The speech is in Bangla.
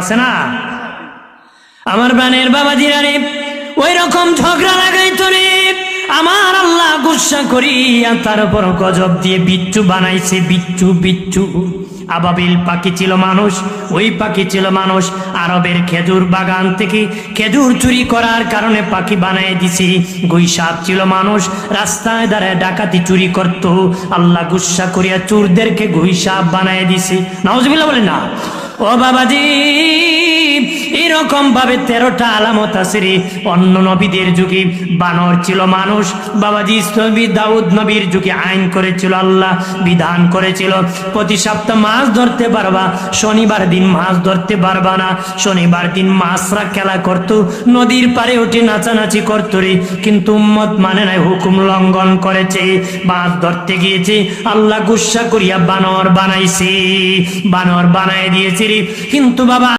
আছে না? আমার প্রাণের বাবাজিরা রে, ওই রকম ঝগড়া লাগাইতো রে, আমার আল্লাহ গুসা করিয়া তার উপর গজব দিয়ে বিচ্ছু বানাইছে। বিচ্ছু বিচ্ছু আবাবিল পাখি ছিল মানুষ, ওই পাখি ছিল মানুষ। আরবের খেজুর বাগান থেকে খেজুর চুরি করার কারণে পাখি বানায় দিছে। গুইসাপ ছিল মানুষ, রাস্তায় দাঁড়ায় ডাকাতি চুরি করত, আল্লাহ গুসা করিয়া চোরদেরকে গুইসাপ বানায় দিছে। নাউজুবিল্লাহ বলে না? ও বাবাজি, এরকম ভাবে 13টা আলামত আছে রে। অন্য নবীদের যুগে বানর ছিল মানুষ। বাবাজি নবী দাউদ নবীর যুগে আইন করেছিল, আল্লাহ বিধান করেছিল প্রতি সপ্তাহ মাছ ধরতে পারবা, শনিবার দিন মাছ ধরতে পারবা না। শনিবার দিন মাছরা খেলা করতো, নদীর পারে উঠে নাচানাচি করতো রে। কিন্তু উম্মত মানে নাই, হুকুম লঙ্ঘন করেছে, মাছ ধরতে গিয়েছে, আল্লাহ গুসা করিয়া বানর বানাইছে, বানর বানায় দিয়েছে রে। কিন্তু বাবা